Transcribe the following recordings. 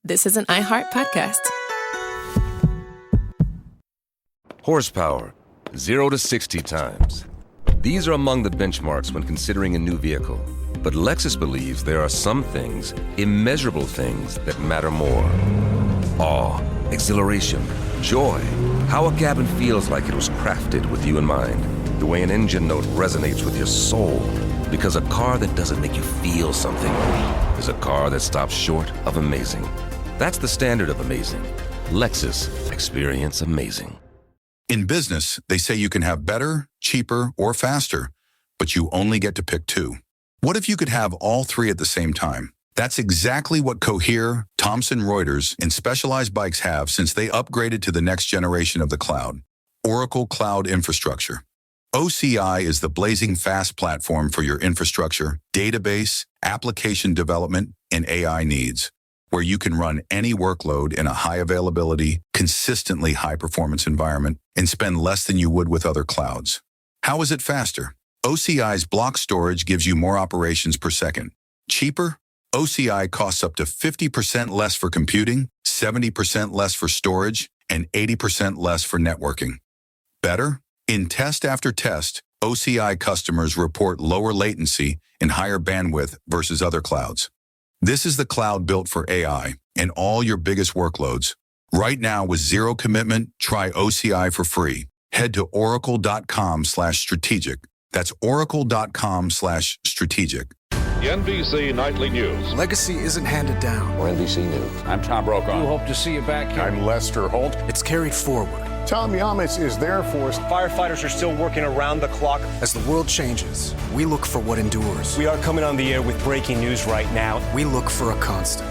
This is an iHeart podcast. Horsepower, 0 to 60 times. These are among the benchmarks when considering a new vehicle. But Lexus believes there are some things, immeasurable things, that matter more. Awe, exhilaration, joy. How a cabin feels like it was crafted with you in mind. The way an engine note resonates with your soul. Because a car that doesn't make you feel something is a car that stops short of amazing. That's the standard of amazing. Lexus. Experience amazing. In business, they say you can have better, cheaper, or faster, but you only get to pick two. What if you could have all three at the same time? That's exactly what Cohere, Thomson Reuters, and Specialized Bikes have since they upgraded to the next generation of the cloud, Oracle Cloud Infrastructure. OCI is the blazing fast platform for your infrastructure, database, application development, and AI needs, where you can run any workload in a high availability, consistently high performance environment and spend less than you would with other clouds. How is it faster? OCI's block storage gives you more operations per second. Cheaper? OCI costs up to 50% less for computing, 70% less for storage, and 80% less for networking. Better? In test after test, OCI customers report lower latency and higher bandwidth versus other clouds. This is the cloud built for AI and all your biggest workloads. Right now, with zero commitment, try OCI for free. Head to oracle.com/strategic. That's oracle.com/strategic. The NBC Nightly News. Legacy isn't handed down. For NBC News, I'm Tom Brokaw. We hope to see you back here. I'm Lester Holt. It's carried forward. Tom Yamas is there for us. Firefighters are still working around the clock. As the world changes, we look for what endures. We are coming on the air with breaking news right now. We look for a constant.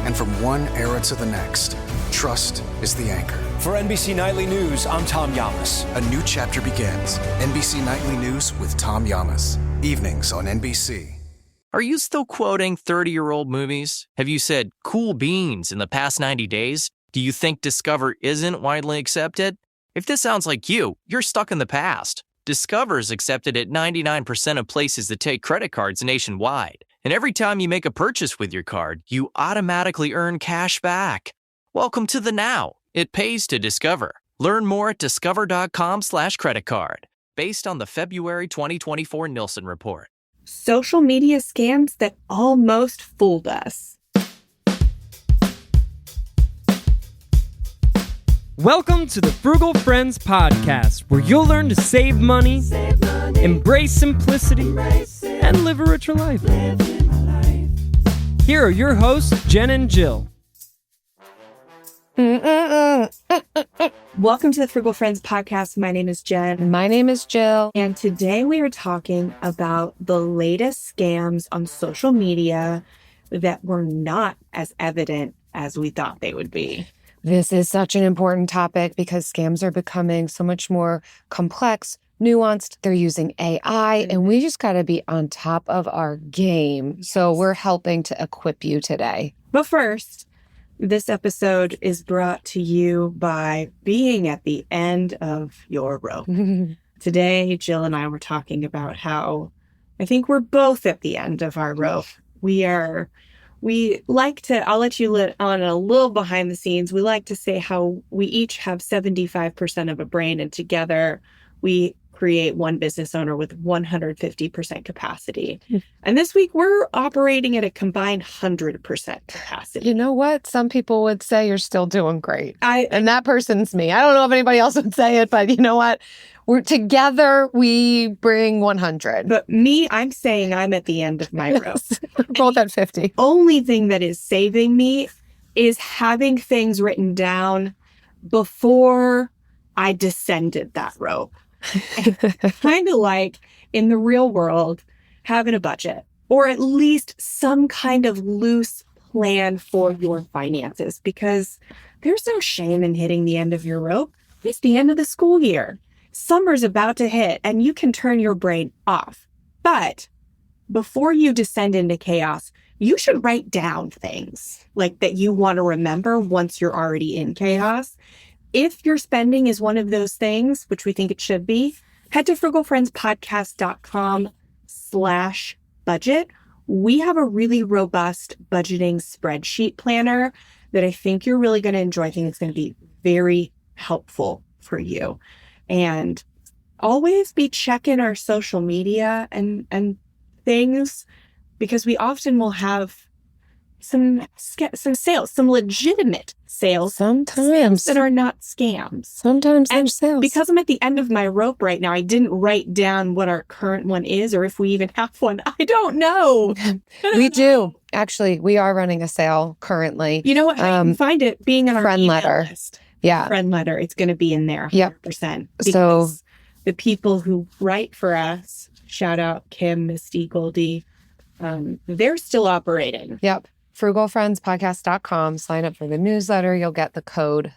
And from one era to the next, trust is the anchor. For NBC Nightly News, I'm Tom Yamas. A new chapter begins. NBC Nightly News with Tom Yamas. Evenings on NBC. Are you still quoting 30-year-old movies? Have you said cool beans in the past 90 days? Do you think Discover isn't widely accepted? If this sounds like you, you're stuck in the past. Discover is accepted at 99% of places that take credit cards nationwide. And every time you make a purchase with your card, you automatically earn cash back. Welcome to the now. It pays to Discover. Learn more at discover.com/creditcard, based on the February 2024 Nielsen report. Social media scams that almost fooled us. Welcome to the Frugal Friends podcast, where you'll learn to save money, embrace simplicity, and live a richer life. Here are your hosts, Jen and Jill. Welcome to the Frugal Friends podcast. My name is Jen. My name is Jill. And today we are talking about the latest scams on social media that were not as evident as we thought they would be. This is such an important topic because scams are becoming so much more complex, nuanced. They're using AI, and we just got to be on top of our game. Yes. So we're helping to equip you today. But first, this episode is brought to you by being at the end of your rope. Today, Jill and I were talking about how I think we're both at the end of our rope. We like to, I'll let you let on a little behind the scenes. We like to say how we each have 75% of a brain, and together we create one business owner with 150% capacity. And this week we're operating at a combined 100% capacity. You know what? Some people would say you're still doing great. And that person's me. I don't know if anybody else would say it, but you know what? We're together, we bring 100. But me, I'm saying I'm at the end of my rope. We're both at 50. Only thing that is saving me is having things written down before I descended that rope. Kind of like in the real world, having a budget or at least some kind of loose plan for your finances, because there's no shame in hitting the end of your rope. It's the end of the school year. Summer's about to hit and you can turn your brain off. But before you descend into chaos, you should write down things like that you want to remember once you're already in chaos. If your spending is one of those things, which we think it should be, head to frugalfriendspodcast.com/budget. We have a really robust budgeting spreadsheet planner that I think you're really going to enjoy. I think it's going to be very helpful for you. And always be checking our social media and things, because we often will have some sales, some legitimate sales. Sometimes. That are not scams. Sometimes And there's sales. because I'm at the end of my rope right now, I didn't write down what our current one is or if we even have one. I don't know. We do. Actually, we are running a sale currently. You know what? I can find it being on our Friendletter. email list. Yeah. Friendletter. It's going to be in there 100%. Yep. Because the people who write for us, shout out Kim, Misty, Goldie, they're still operating. Yep. frugalfriendspodcast.com. Sign up for the newsletter. You'll get the code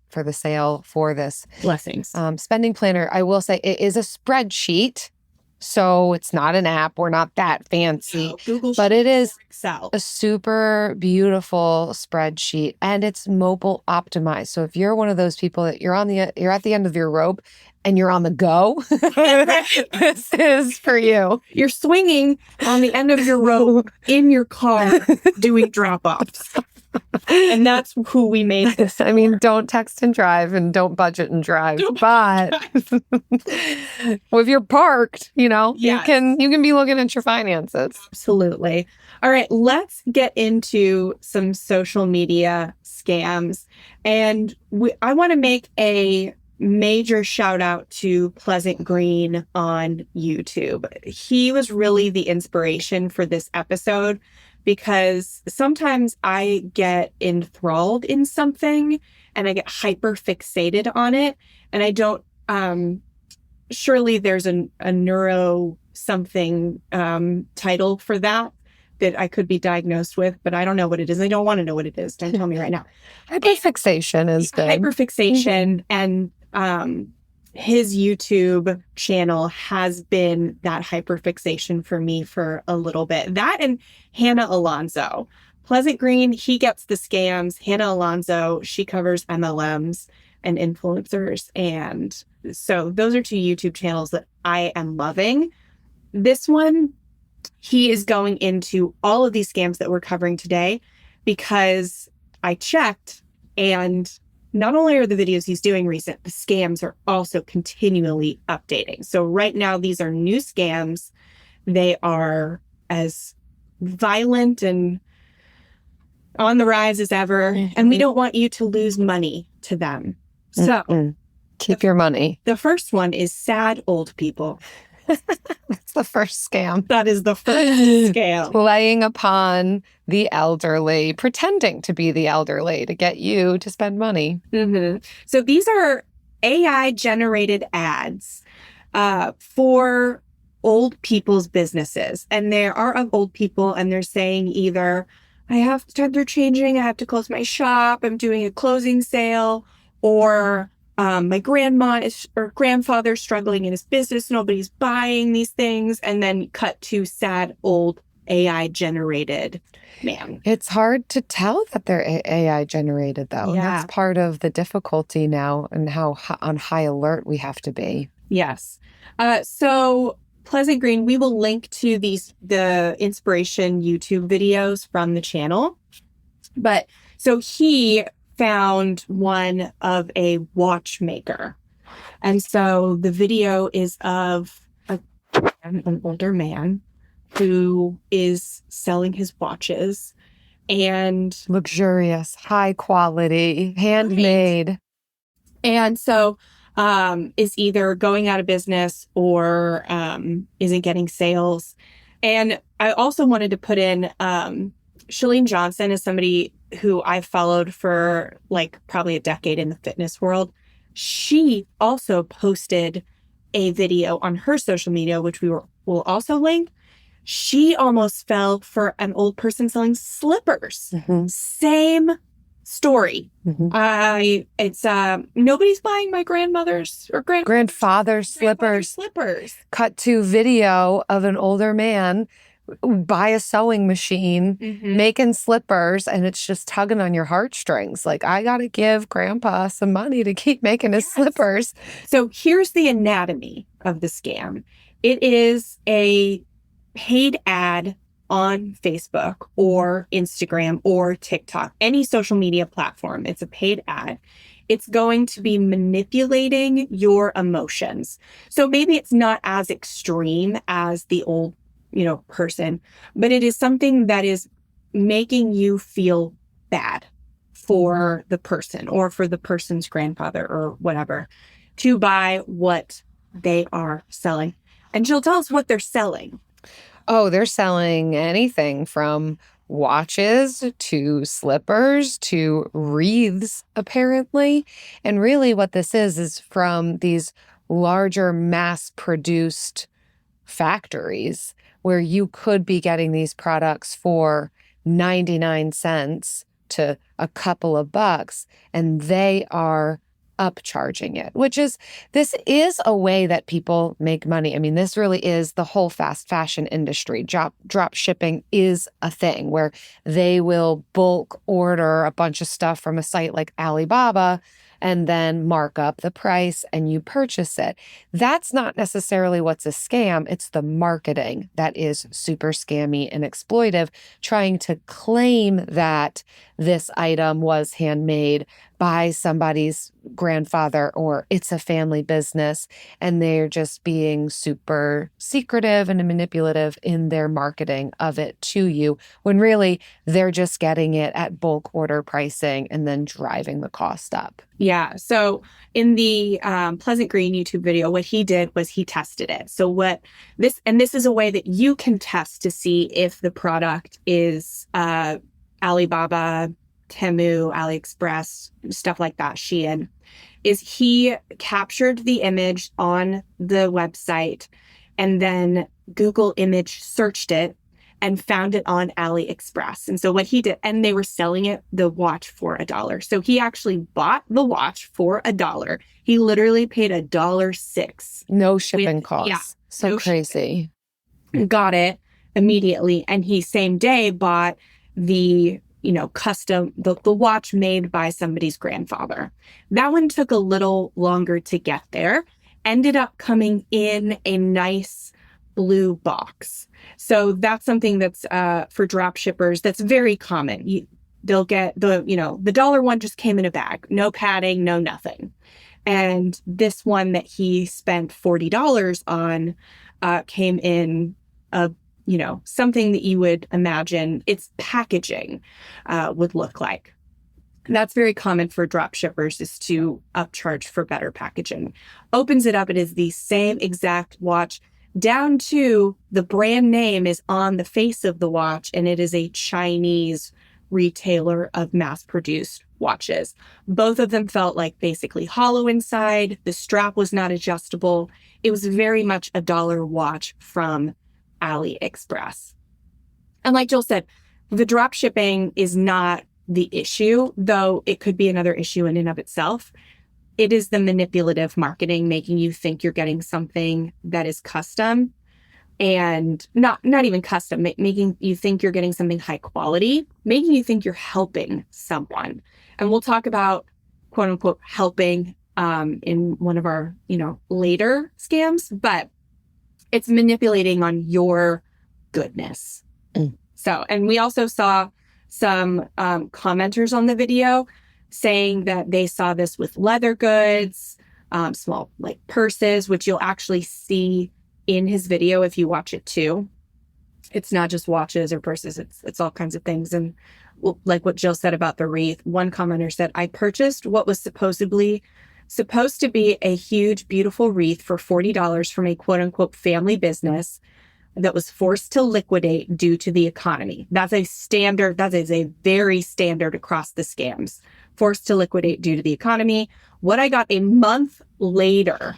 for the sale for this Blessings. spending planner. I will say it is a spreadsheet, so it's not an app. We're not that fancy, Google but it is Excel. a super beautiful spreadsheet, and it's mobile optimized. So if you're one of those people that you're at the end of your rope and you're on the go, this is for you. You're swinging on the end of your rope in your car doing drop-offs. And that's who we made this. I mean, don't text and drive and don't budget and drive. But well, if you're parked, Yes. you can be looking at your finances. Absolutely. All right, let's get into some social media scams. And I want to make a major shout out to Pleasant Green on YouTube. He was really the inspiration for this episode, because sometimes I get enthralled in something and I get hyper fixated on it. And I don't, surely there's a neuro something title for that I could be diagnosed with, but I don't know what it is. I don't want to know what it is. Don't tell me right now. Hyperfixation is good. Hyperfixation. And his YouTube channel has been that hyperfixation for me for a little bit. That and Hannah Alonso. Pleasant Green, he gets the scams. Hannah Alonso, she covers MLMs and influencers. And so those are two YouTube channels that I am loving. This one, he is going into all of these scams that we're covering today, because I checked, and not only are the videos he's doing recent, the scams are also continually updating. So right now, these are new scams. They are as violent and on the rise as ever. And we don't want you to lose money to them. So keep your money. The first one is sad old people. That's the first scam. That is the first scam. Playing upon the elderly, pretending to be the elderly to get you to spend money. Mm-hmm. So these are AI-generated ads for old people's businesses. And they are of old people, and they're saying either, they're changing, I have to close my shop, I'm doing a closing sale, or my grandfather's struggling in his business, nobody's buying these things, and then cut to sad old AI generated man. It's hard to tell that they're AI generated, though. Yeah. That's part of the difficulty now, and how on high alert we have to be. Yes. So Pleasant Green, we will link to the inspiration YouTube videos from the channel. But so he found one of a watchmaker. And so the video is of an older man who is selling his watches, and luxurious, high quality, handmade. Right. And so is either going out of business or isn't getting sales. And I also wanted to put in Chalene Johnson is somebody who I've followed for like probably a decade in the fitness world. She also posted a video on her social media, which will also link. She almost fell for an old person selling slippers. Mm-hmm. Same story. Mm-hmm. It's nobody's buying my grandmother's or grandfather's slippers. Cut to video of an older man buy a sewing machine, making slippers, and it's just tugging on your heartstrings. Like, I got to give grandpa some money to keep making his slippers. So here's the anatomy of the scam. It is a paid ad on Facebook or Instagram or TikTok, any social media platform, it's a paid ad. It's going to be manipulating your emotions. So maybe it's not as extreme as the old, person, but it is something that is making you feel bad for the person or for the person's grandfather or whatever to buy what they are selling. And she'll tell us what they're selling. Oh, they're selling anything from watches to slippers to wreaths, apparently. And really what this is from these larger mass-produced factories where you could be getting these products for 99 cents to a couple of bucks, and they are upcharging it, this is a way that people make money. I mean, this really is the whole fast fashion industry. Drop shipping is a thing where they will bulk order a bunch of stuff from a site like Alibaba and then mark up the price and you purchase it. That's not necessarily what's a scam. It's the marketing that is super scammy and exploitive, trying to claim that this item was handmade by somebody's grandfather or it's a family business, and they're just being super secretive and manipulative in their marketing of it to you, when really they're just getting it at bulk order pricing and then driving the cost up. Yeah. So in the Pleasant Green YouTube video, what he did was he tested it. So this is a way that you can test to see if the product is Alibaba, Temu, AliExpress, stuff like that, Shein, is he captured the image on the website and then Google image searched it and found it on AliExpress. And so what he did, and they were selling the watch for $1. So he actually bought the watch for $1. He literally paid $1.06. No shipping costs. Yeah. So no crazy. Shipping. Got it immediately. And he same day bought the custom, the watch made by somebody's grandfather. That one took a little longer to get there, ended up coming in a nice blue box. So that's something that's for drop shippers, that's very common. They'll get the dollar one just came in a bag, no padding, no nothing. And this one that he spent $40 on came in a something that you would imagine its packaging would look like. That's very common for drop shippers, is to upcharge for better packaging. Opens it up, it is the same exact watch, down to the brand name is on the face of the watch, and it is a Chinese retailer of mass-produced watches. Both of them felt like basically hollow inside. The strap was not adjustable. It was very much a dollar watch from AliExpress. And like Jill said, the drop shipping is not the issue, though it could be another issue in and of itself. It is the manipulative marketing, making you think you're getting something that is custom, and not even custom, making you think you're getting something high quality, making you think you're helping someone. And we'll talk about quote unquote helping in one of our later scams, but it's manipulating on your goodness. So, and we also saw some commenters on the video saying that they saw this with leather goods, small like purses, which you'll actually see in his video if you watch it too. It's not just watches or purses, it's all kinds of things. And like what Jill said about the wreath, one commenter said, I purchased what was supposed to be a huge, beautiful wreath for $40 from a quote unquote family business that was forced to liquidate due to the economy. That is a very standard across the scams. Forced to liquidate due to the economy. What I got a month later,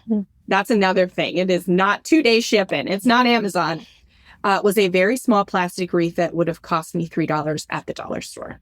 that's another thing. It is not 2-day shipping. It's not Amazon. Was a very small plastic wreath that would have cost me $3 at the dollar store.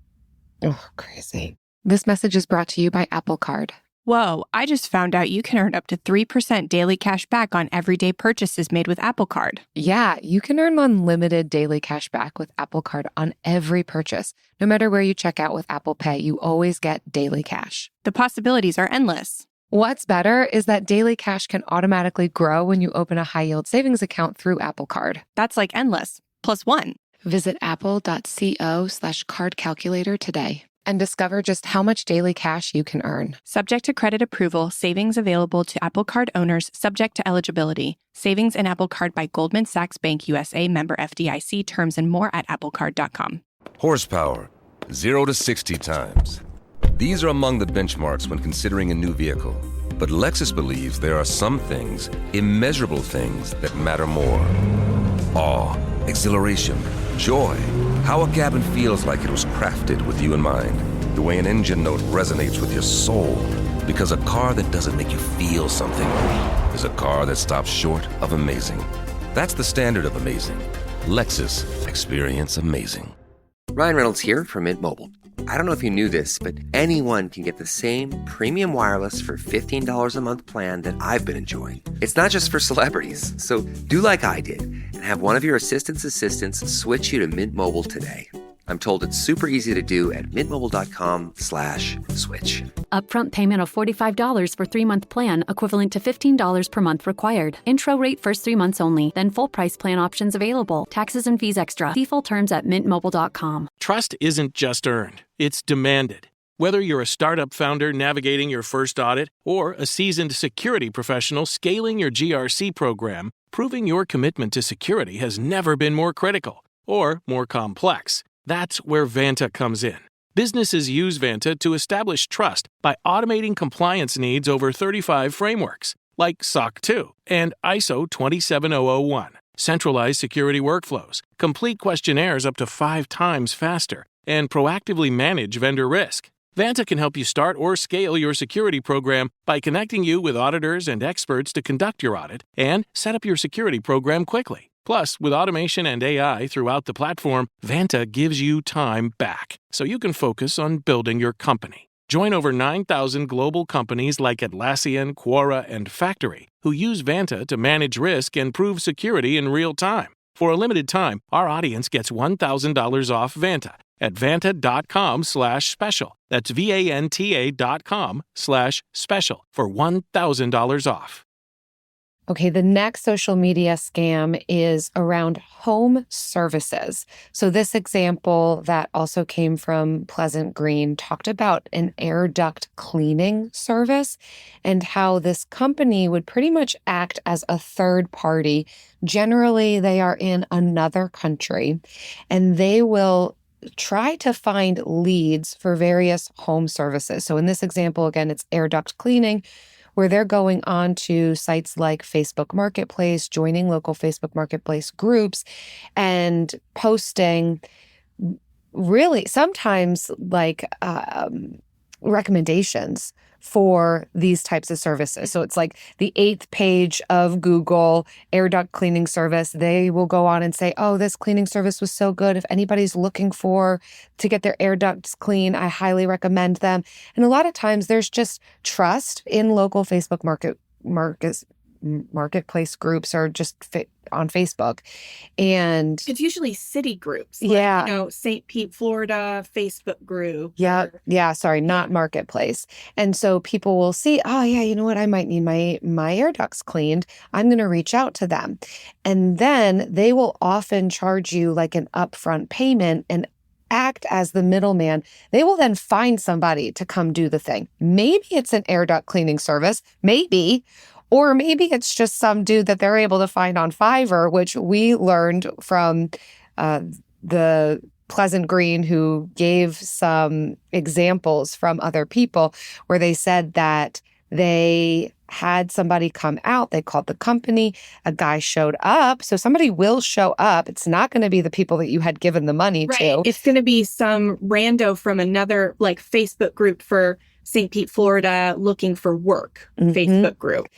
Oh, crazy. This message is brought to you by Apple Card. Whoa, I just found out you can earn up to 3% daily cash back on everyday purchases made with Apple Card. Yeah, you can earn unlimited daily cash back with Apple Card on every purchase. No matter where you check out with Apple Pay, you always get daily cash. The possibilities are endless. What's better is that daily cash can automatically grow when you open a high-yield savings account through Apple Card. That's like endless. +1. Visit apple.co/card calculator today and discover just how much daily cash you can earn. Subject to credit approval, savings available to Apple Card owners subject to eligibility. Savings in Apple Card by Goldman Sachs Bank USA, member FDIC. Terms and more at applecard.com. Horsepower, 0 to 60 times. These are among the benchmarks when considering a new vehicle. But Lexus believes there are some things, immeasurable things, that matter more. Awe, exhilaration, joy. How a cabin feels like it was crafted with you in mind. The way an engine note resonates with your soul. Because a car that doesn't make you feel something is a car that stops short of amazing. That's the standard of amazing. Lexus. Experience amazing. Ryan Reynolds here from Mint Mobile. I don't know if you knew this, but anyone can get the same premium wireless for $15 a month plan that I've been enjoying. It's not just for celebrities. So do like I did and have one of your assistants switch you to Mint Mobile today. I'm told it's super easy to do at mintmobile.com/switch. Upfront payment of $45 for 3-month plan, equivalent to $15 per month required. Intro rate first 3 months only, then full price plan options available. Taxes and fees extra. See full terms at mintmobile.com. Trust isn't just earned, it's demanded. Whether you're a startup founder navigating your first audit or a seasoned security professional scaling your GRC program, proving your commitment to security has never been more critical or more complex. That's where Vanta comes in. Businesses use Vanta to establish trust by automating compliance needs over 35 frameworks, like SOC 2 and ISO 27001. Centralize security workflows, complete questionnaires up to 5 times faster, and proactively manage vendor risk. Vanta can help you start or scale your security program by connecting you with auditors and experts to conduct your audit and set up your security program quickly. Plus, with automation and AI throughout the platform, Vanta gives you time back so you can focus on building your company. Join over 9,000 global companies like Atlassian, Quora, and Factory who use Vanta to manage risk and prove security in real time. For a limited time, our audience gets $1,000 off Vanta at vanta.com/special. That's VANTA.com/special for $1,000 off. Okay, the next social media scam is around home services. So this example that also came from Pleasant Green talked about an air duct cleaning service and how this company would pretty much act as a third party. Generally, they are in another country and they will try to find leads for various home services. So in this example, again, it's air duct cleaning, where they're going on to sites like Facebook Marketplace, joining local Facebook Marketplace groups, and posting really sometimes like recommendations for these types of services. So it's like the 8th page of Google air duct cleaning service. They will go on and say, oh, this cleaning service was so good. If anybody's looking to get their air ducts clean, I highly recommend them. And a lot of times there's just trust in local Facebook marketplace groups or just on Facebook. And it's usually city groups. Like, St. Pete, Florida, Facebook group. Not marketplace. And so people will see, oh yeah, you know what? I might need my air ducts cleaned. I'm going to reach out to them. And then they will often charge you like an upfront payment and act as the middleman. They will then find somebody to come do the thing. Maybe it's an air duct cleaning service, or maybe it's just some dude that they're able to find on Fiverr, which we learned from the Pleasant Green, who gave some examples from other people where they said that they had somebody come out. They called the company. A guy showed up. So somebody will show up. It's not going to be the people that you had given the money to. It's going to be some rando from another like Facebook group for St. Pete, Florida, looking for work Facebook group.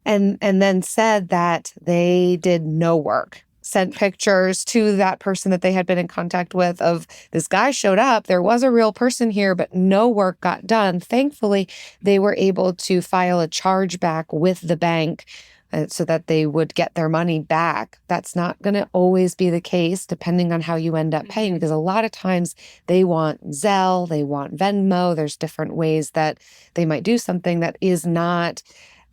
And then said that they did no work, sent pictures to that person that they had been in contact with of this guy showed up. There was a real person here, but no work got done. Thankfully, they were able to file a chargeback with the bank so that they would get their money back. That's not going to always be the case, depending on how you end up paying, because a lot of times they want Zelle, they want Venmo. There's different ways that they might do something that is not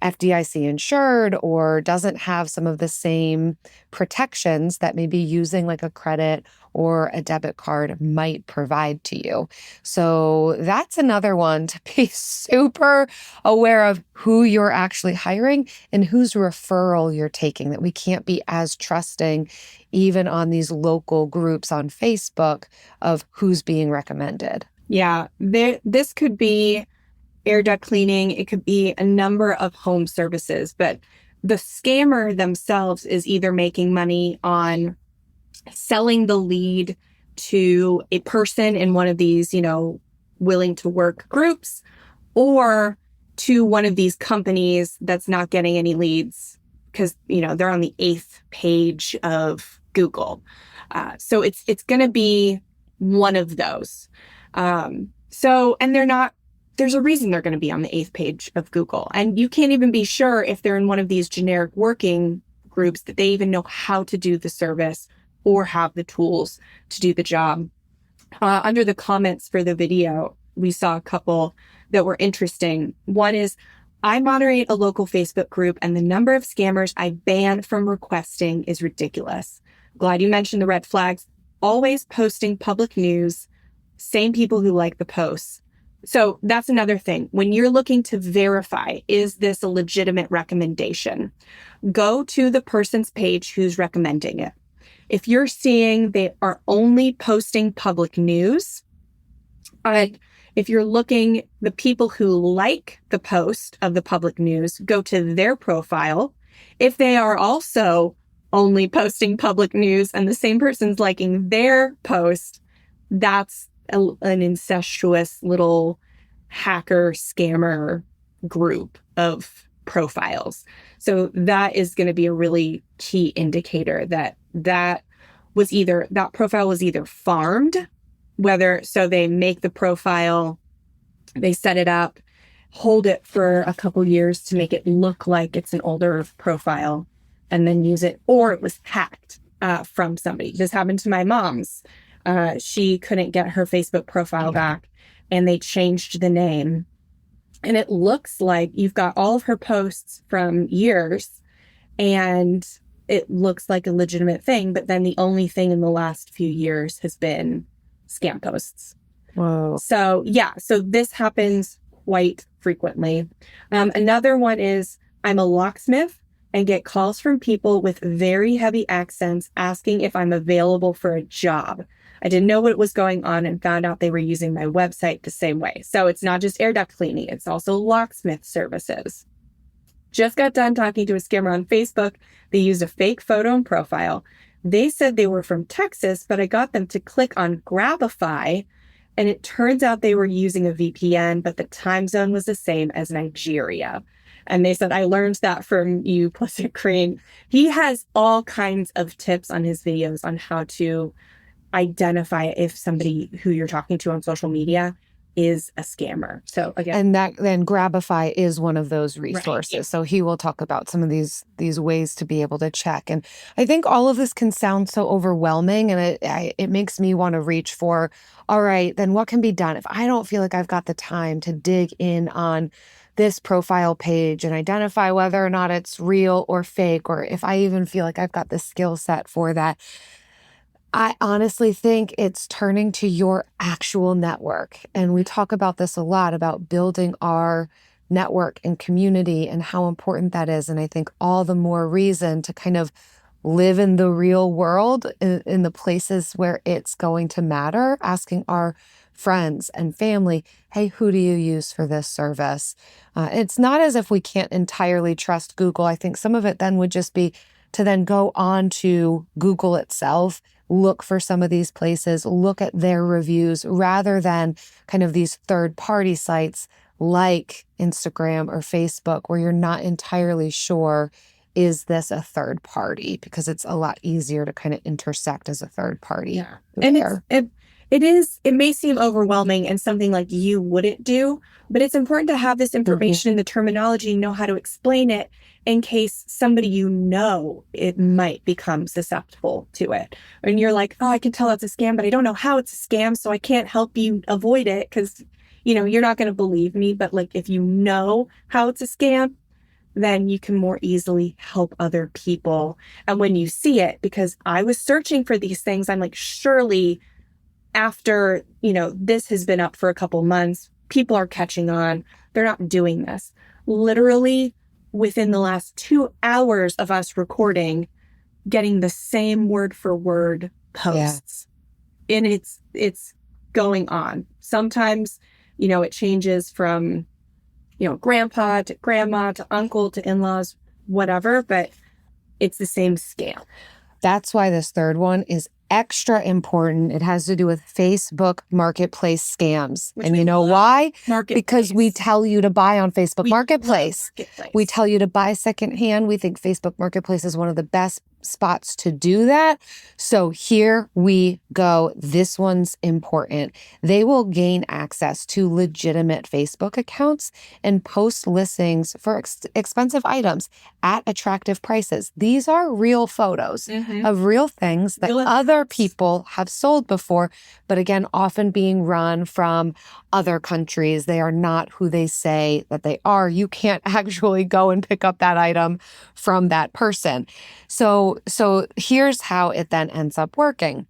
FDIC insured or doesn't have some of the same protections that maybe using like a credit or a debit card might provide to you. So that's another one to be super aware of who you're actually hiring and whose referral you're taking, that we can't be as trusting even on these local groups on Facebook of who's being recommended. Yeah, this could be air duct cleaning. It could be a number of home services, but the scammer themselves is either making money on selling the lead to a person in one of these, willing to work groups, or to one of these companies that's not getting any leads because, they're on the 8th page of Google. So it's going to be one of those. And there's a reason they're going to be on the 8th page of Google. And you can't even be sure if they're in one of these generic working groups that they even know how to do the service or have the tools to do the job. Under the comments for the video, we saw a couple that were interesting. One is, I moderate a local Facebook group and the number of scammers I ban from requesting is ridiculous. Glad you mentioned the red flags. Always posting public news. Same people who like the posts. So that's another thing. When you're looking to verify, is this a legitimate recommendation? Go to the person's page who's recommending it. If you're seeing they are only posting public news, if you're looking, the people who like the post of the public news, go to their profile. If they are also only posting public news and the same person's liking their post, that's an incestuous little hacker scammer group of profiles. So that is going to be a really key indicator that profile was either farmed, so they make the profile, they set it up, hold it for a couple years to make it look like it's an older profile, and then use it, or it was hacked from somebody. This happened to my mom's. She couldn't get her Facebook profile back, and they changed the name. And it looks like you've got all of her posts from years, and it looks like a legitimate thing, but then the only thing in the last few years has been scam posts. Whoa. So this happens quite frequently. Another one is, I'm a locksmith and get calls from people with very heavy accents asking if I'm available for a job. I didn't know what was going on and found out they were using my website the same way. So it's not just air duct cleaning, it's also locksmith services. Just got done talking to a scammer on Facebook. They used a fake photo and profile. They said they were from Texas, but I got them to click on Grabify, and it turns out they were using a VPN, but the time zone was the same as Nigeria. And they said, I learned that from you, Pleasant Green. He has all kinds of tips on his videos on how to identify if somebody who you're talking to on social media is a scammer. So again, and then Grabify is one of those resources. Right. So he will talk about some of these ways to be able to check. And I think all of this can sound so overwhelming, and it makes me want to reach for, all right, then what can be done if I don't feel like I've got the time to dig in on this profile page and identify whether or not it's real or fake, or if I even feel like I've got the skill set for that. I honestly think it's turning to your actual network. And we talk about this a lot, about building our network and community and how important that is. And I think all the more reason to kind of live in the real world, in the places where it's going to matter, asking our friends and family, hey, who do you use for this service? It's not as if we can't entirely trust Google. I think some of it then would just be to then go on to Google itself, look for some of these places, look at their reviews, rather than kind of these third-party sites like Instagram or Facebook, where you're not entirely sure, is this a third party? Because it's a lot easier to kind of intersect as a third party. Yeah. And it may seem overwhelming and something like you wouldn't do, but it's important to have this information and the terminology and know how to explain it in case somebody it might become susceptible to it. And you're like, oh, I can tell it's a scam, but I don't know how it's a scam, so I can't help you avoid it because, you're not going to believe me. But like, if you know how it's a scam, then you can more easily help other people. And when you see it, because I was searching for these things, I'm like, surely after, this has been up for a couple months, people are catching on. They're not doing this. Literally within the last 2 hours of us recording, getting the same word for word posts. Yeah. And it's going on. Sometimes, it changes from, grandpa to grandma to uncle to in-laws, whatever, but it's the same scale. That's why this third one is extra important. It has to do with Facebook Marketplace scams. And you know why? Because we tell you to buy on Facebook Marketplace. We tell you to buy secondhand. We think Facebook Marketplace is one of the best spots to do that. So here we go. This one's important. They will gain access to legitimate Facebook accounts and post listings for expensive items at attractive prices. These are real photos of real things that other people have sold before, but again, often being run from other countries. They are not who they say that they are. You can't actually go and pick up that item from that person. So here's how it then ends up working.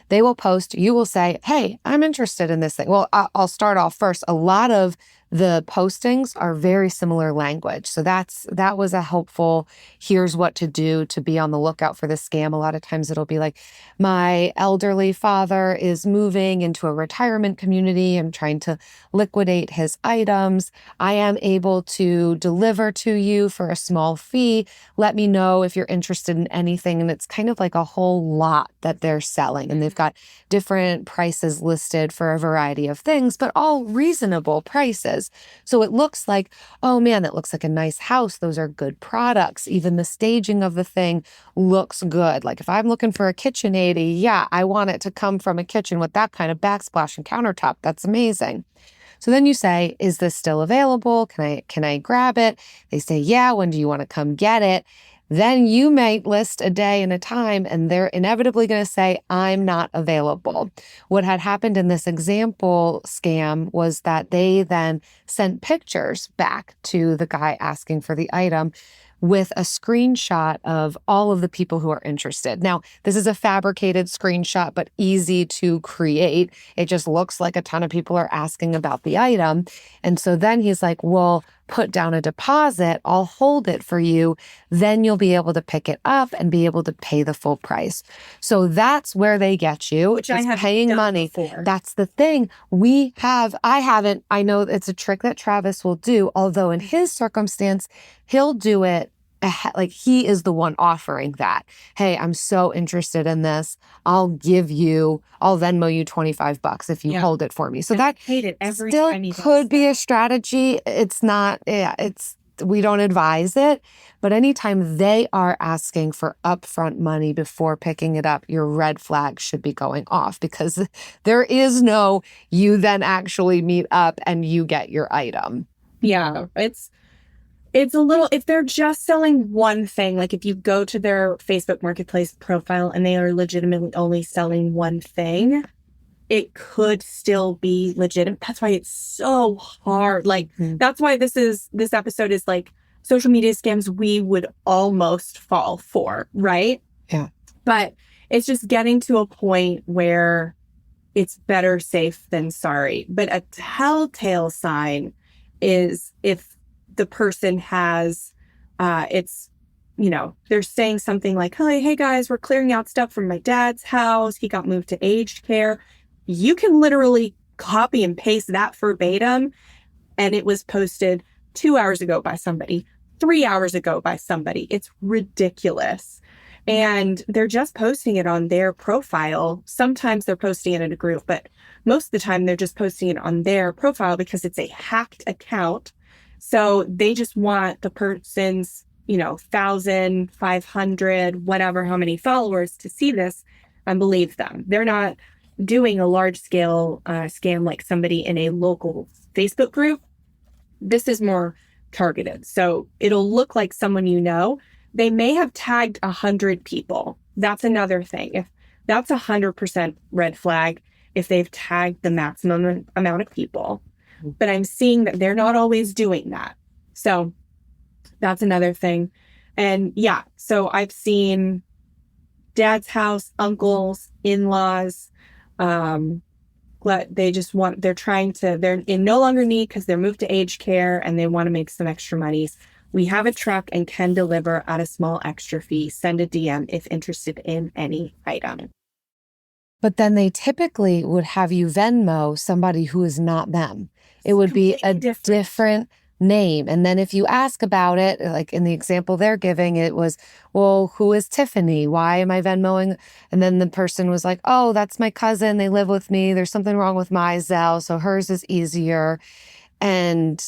They will post, you will say, hey, I'm interested in this thing. Well, I'll start off first. A lot of the postings are very similar language. So that was a helpful, here's what to do to be on the lookout for this scam. A lot of times it'll be like, my elderly father is moving into a retirement community. I'm trying to liquidate his items. I am able to deliver to you for a small fee. Let me know if you're interested in anything. And it's kind of like a whole lot that they're selling. And they've got different prices listed for a variety of things, but all reasonable prices. So it looks like, oh man, that looks like a nice house. Those are good products. Even the staging of the thing looks good. Like if I'm looking for a KitchenAid, yeah, I want it to come from a kitchen with that kind of backsplash and countertop. That's amazing. So then you say, is this still available? Can I grab it? They say, yeah, when do you want to come get it? Then you might list a day and a time, and they're inevitably going to say, I'm not available. What had happened in this example scam was that they then sent pictures back to the guy asking for the item with a screenshot of all of the people who are interested. Now, this is a fabricated screenshot, but easy to create. It just looks like a ton of people are asking about the item. And so then he's like, well, put down a deposit. I'll hold it for you. Then you'll be able to pick it up and be able to pay the full price. So that's where they get you. Which I have paying money. Before. That's the thing. I know it's a trick that Travis will do, although in his circumstance, he'll do it like he is the one offering that. Hey, I'm so interested in this. I'll Venmo you $25 if you hold it for me. So that hate it every still time could be a strategy. It's not, we don't advise it, but anytime they are asking for upfront money before picking it up, your red flag should be going off, because there is no, you then actually meet up and you get your item. Yeah, it's a little, if they're just selling one thing, like if you go to their Facebook Marketplace profile and they are legitimately only selling one thing, it could still be legitimate. That's why it's so hard. Like, that's why this episode is like social media scams we would almost fall for, right? Yeah. But it's just getting to a point where it's better safe than sorry. But a telltale sign is if the person has, they're saying something like, hey guys, we're clearing out stuff from my dad's house. He got moved to aged care. You can literally copy and paste that verbatim. And it was posted 2 hours ago by somebody, 3 hours ago by somebody. It's ridiculous. And they're just posting it on their profile. Sometimes they're posting it in a group, but most of the time they're just posting it on their profile because it's a hacked account. So they just want the person's, 1,500, whatever, how many followers to see this and believe them. They're not doing a large scale scam like somebody in a local Facebook group. This is more targeted. So it'll look like someone they may have tagged 100 people. That's another thing. If that's 100% red flag, if they've tagged the maximum amount of people. But I'm seeing that they're not always doing that. So That's another thing. And yeah, so I've seen dad's house, uncles, in-laws, they're in no longer need because they're moved to aged care and they want to make some extra money. We have a truck and can deliver at a small extra fee. Send a DM if interested in any item. But then they typically would have you Venmo somebody who is not them. It would be a different name. And then if you ask about it, like in the example they're giving, it was, well, who is Tiffany? Why am I Venmoing? And then the person was like, oh, that's my cousin. They live with me. There's something wrong with my Zelle, so hers is easier. And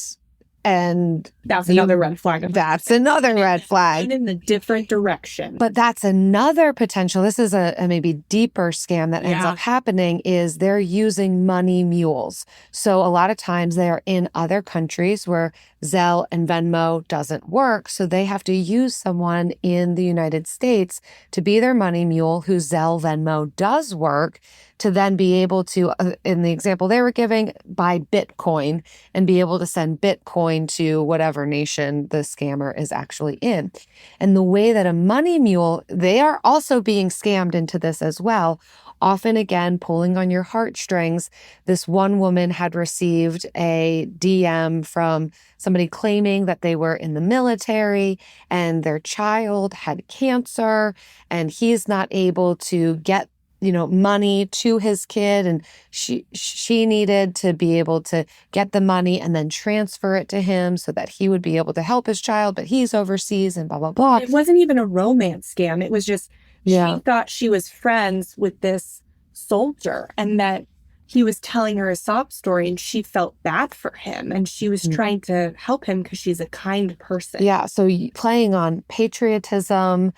that's another red flag. That's another red flag. And in the different direction. But that's another potential. This is a maybe deeper scam that ends up happening is they're using money mules. So a lot of times they are in other countries where Zelle and Venmo doesn't work. So they have to use someone in the United States to be their money mule whose Zelle, Venmo does work to then be able to, in the example they were giving, buy Bitcoin and be able to send Bitcoin to whatever nation the scammer is actually in. And the way that a money mule, they are also being scammed into this as well. Often, again, pulling on your heartstrings. This one woman had received a DM from somebody claiming that they were in the military and their child had cancer and he's not able to get money to his kid, and she needed to be able to get the money and then transfer it to him so that he would be able to help his child, but he's overseas and blah, blah, blah. It wasn't even a romance scam. It was just, she thought she was friends with this soldier and that he was telling her a sob story and she felt bad for him and she was trying to help him because she's a kind person. Yeah, so playing on patriotism,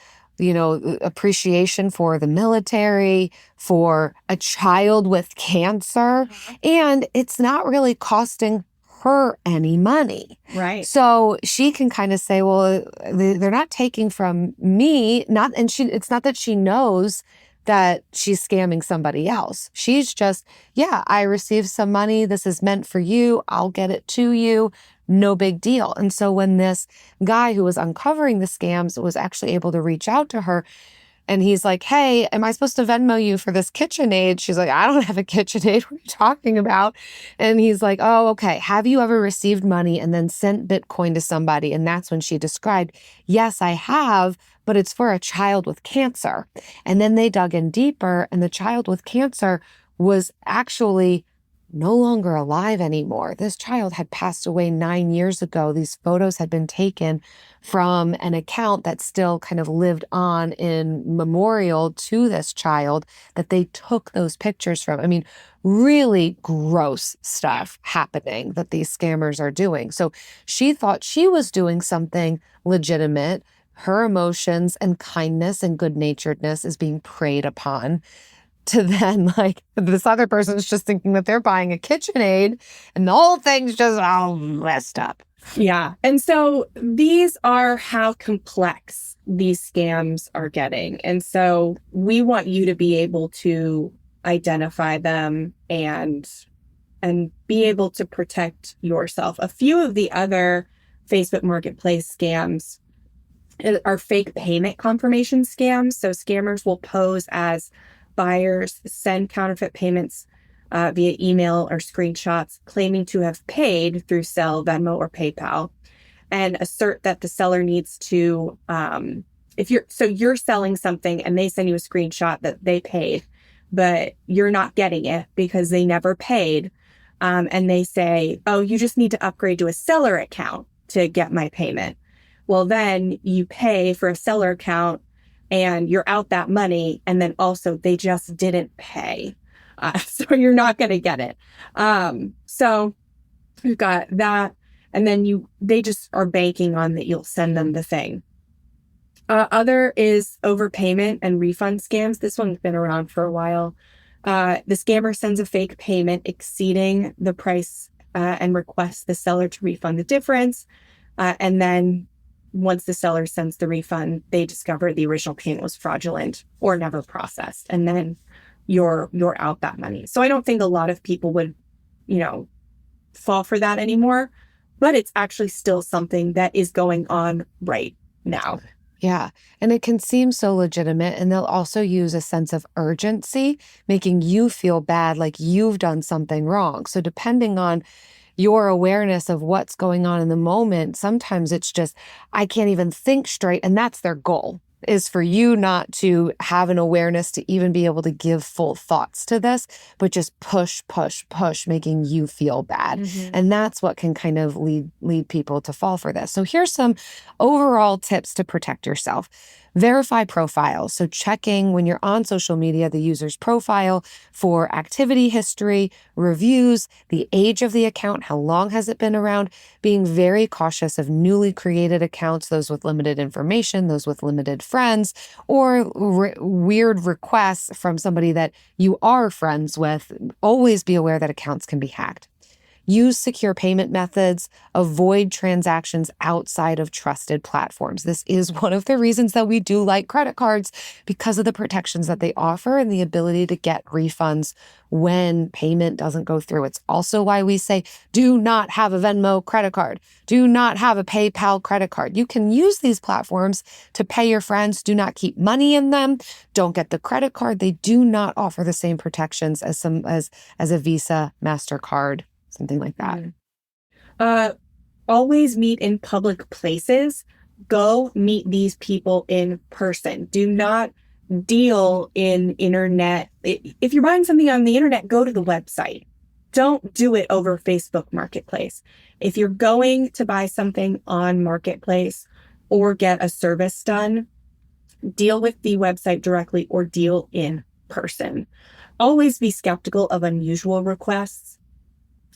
appreciation for the military, for a child with cancer, and it's not really costing her any money. Right. So she can kind of say, well, they're not taking from me, it's not that she knows that she's scamming somebody else. She's just, I received some money. This is meant for you. I'll get it to you. No big deal. And so when this guy who was uncovering the scams was actually able to reach out to her and he's like, hey, am I supposed to Venmo you for this KitchenAid? She's like, I don't have a KitchenAid. What are you talking about? And he's like, oh, okay. Have you ever received money and then sent Bitcoin to somebody? And that's when she described, yes, I have, but it's for a child with cancer. And then they dug in deeper and the child with cancer was actually no longer alive anymore. This child had passed away 9 years ago. These photos had been taken from an account that still kind of lived on in memorial to this child that they took those pictures from. I mean, really gross stuff happening that these scammers are doing. So she thought she was doing something legitimate. Her emotions and kindness and good-naturedness is being preyed upon. To then, this other person's just thinking that they're buying a KitchenAid and the whole thing's just all messed up. Yeah. And so these are how complex these scams are getting. And so we want you to be able to identify them and be able to protect yourself. A few of the other Facebook Marketplace scams are fake payment confirmation scams. So scammers will pose as buyers, send counterfeit payments via email or screenshots claiming to have paid through Zelle, Venmo, or PayPal, and assert that the seller needs to, you're selling something and they send you a screenshot that they paid, but you're not getting it because they never paid. And they say, oh, you just need to upgrade to a seller account to get my payment. Well, then you pay for a seller account and you're out that money. And then also they just didn't pay. So you're not going to get it. So we've got that. And then they just are banking on that you'll send them the thing. Other is overpayment and refund scams. This one's been around for a while. The scammer sends a fake payment exceeding the price and requests the seller to refund the difference. And then once the seller sends the refund, they discover the original payment was fraudulent or never processed. And then you're out that money. So I don't think a lot of people would, fall for that anymore. but it's actually still something that is going on right now. Yeah. And it can seem so legitimate. And they'll also use a sense of urgency, making you feel bad, like you've done something wrong. So depending on your awareness of what's going on in the moment, sometimes it's just, I can't even think straight. And that's their goal, is for you not to have an awareness to even be able to give full thoughts to this, but just push, making you feel bad. Mm-hmm. And that's what can kind of lead people to fall for this. So here's some overall tips to protect yourself. Verify profiles. So checking when you're on social media, the user's profile for activity history, reviews, the age of the account, how long has it been around, being very cautious of newly created accounts, those with limited information, those with limited friends, or weird requests from somebody that you are friends with. Always be aware that accounts can be hacked. Use secure payment methods. Avoid transactions outside of trusted platforms. This is one of the reasons that we do like credit cards, because of the protections that they offer and the ability to get refunds when payment doesn't go through. It's also why we say, do not have a Venmo credit card. Do not have a PayPal credit card. You can use these platforms to pay your friends. Do not keep money in them. Don't get the credit card. They do not offer the same protections as a Visa, MasterCard, something like that. Always meet in public places. Go meet these people in person. Do not deal in internet. If you're buying something on the internet, go to the website. Don't do it over Facebook Marketplace. If you're going to buy something on Marketplace or get a service done, deal with the website directly or deal in person. Always be skeptical of unusual requests.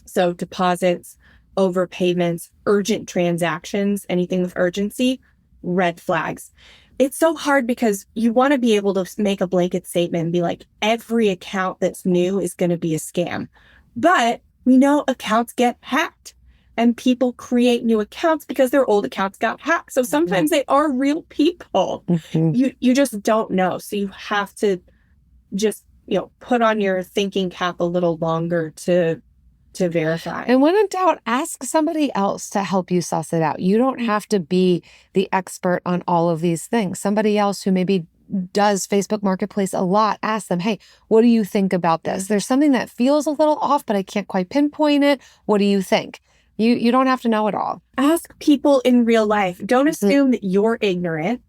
So deposits, overpayments, urgent transactions, anything with urgency, red flags. It's so hard because you want to be able to make a blanket statement and be like, every account that's new is going to be a scam. But we know accounts get hacked and people create new accounts because their old accounts got hacked. So sometimes they are real people. Mm-hmm. You just don't know. So you have to just, put on your thinking cap a little longer to verify. And when in doubt, ask somebody else to help you suss it out. You don't have to be the expert on all of these things. Somebody else who maybe does Facebook Marketplace a lot, ask them, hey, what do you think about this? There's something that feels a little off, but I can't quite pinpoint it. What do you think? You don't have to know it all. Ask people in real life. Don't assume that you're ignorant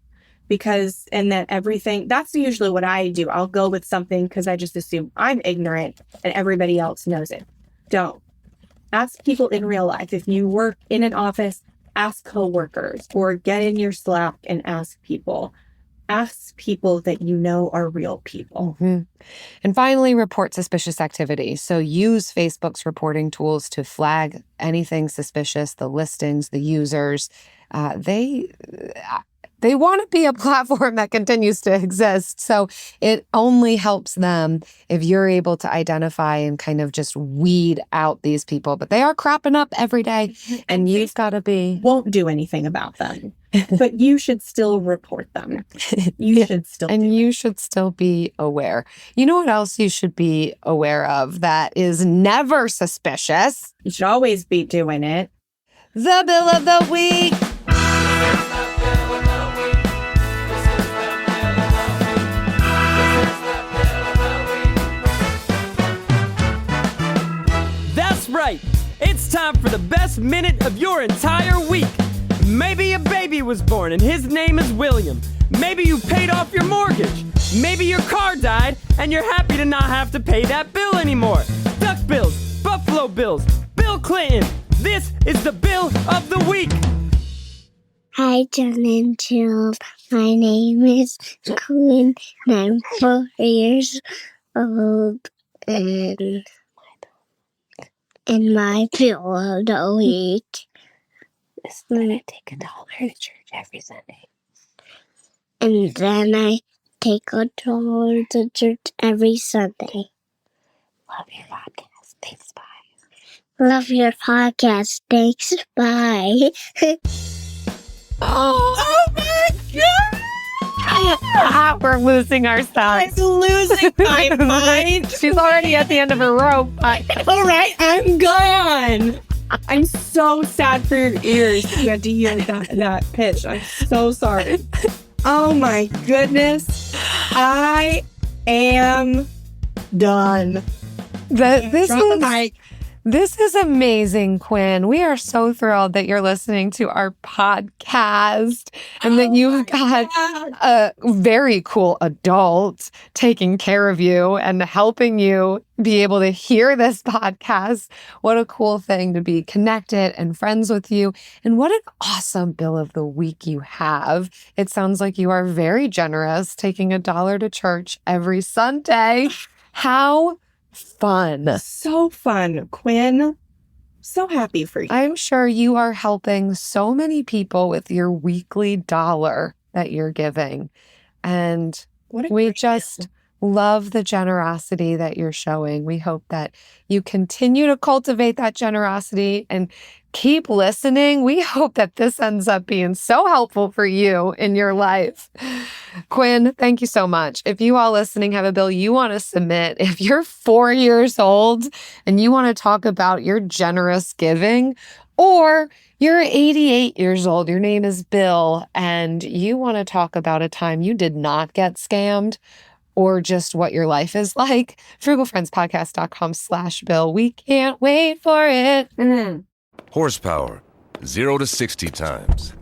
and that everything, that's usually what I do. I'll go with something because I just assume I'm ignorant and everybody else knows it. Don't. Ask people in real life. If you work in an office, ask coworkers or get in your Slack and ask people. Ask people that you know are real people. Mm-hmm. And finally, report suspicious activity. So use Facebook's reporting tools to flag anything suspicious, the listings, the users. They want to be a platform that continues to exist. So it only helps them if you're able to identify and kind of just weed out these people. But they are cropping up every day, and you've got to be... Won't do anything about them. But you should still report them. You should still be aware. You know what else you should be aware of that is never suspicious? You should always be doing it. The bill of the week. That's right. It's time for the best minute of your entire week. Maybe a baby was born and his name is William. Maybe you paid off your mortgage. Maybe your car died and you're happy to not have to pay that bill anymore. Duck bills, Buffalo Bills, Bill Clinton. This is the bill of the week. Hi, John and Jill. My name is Quinn and I'm 4 years old. And my bill of the week is that I take $1 to church every Sunday. And then I take $1 to church every Sunday. Love your podcast. Thanks, bye. Love your podcast. Thanks, bye. Oh my God! We're losing ourselves. I'm losing my mind. She's already at the end of her rope. All right, I'm gone. I'm so sad for your ears. You had to hear that pitch. I'm so sorry. Oh my goodness. I am done. This is amazing, Quinn. We are so thrilled that you're listening to our podcast and that you've got a very cool adult taking care of you and helping you be able to hear this podcast. What a cool thing to be connected and friends with you. And what an awesome bill of the week you have. It sounds like you are very generous, taking $1 to church every Sunday. How fun. So fun, Quinn. So happy for you. I'm sure you are helping so many people with your weekly $1 that you're giving. And we just love the generosity that you're showing. We hope that you continue to cultivate that generosity and keep listening. We hope that this ends up being so helpful for you in your life. Quinn, thank you so much. If you all listening have a bill you want to submit, if you're 4 years old and you want to talk about your generous giving, or you're 88 years old, your name is Bill, and you want to talk about a time you did not get scammed, or just what your life is like, frugalfriendspodcast.com/Bill. We can't wait for it. Horsepower, 0 to 60 times.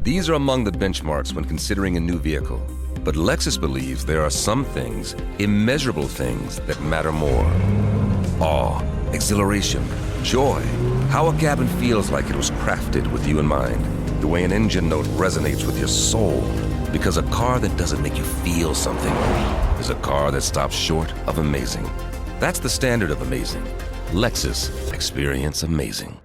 These are among the benchmarks when considering a new vehicle. But Lexus believes there are some things, immeasurable things, that matter more. Awe, exhilaration, joy. How a cabin feels like it was crafted with you in mind. The way an engine note resonates with your soul. Because a car that doesn't make you feel something is a car that stops short of amazing. That's the standard of amazing. Lexus. Experience amazing.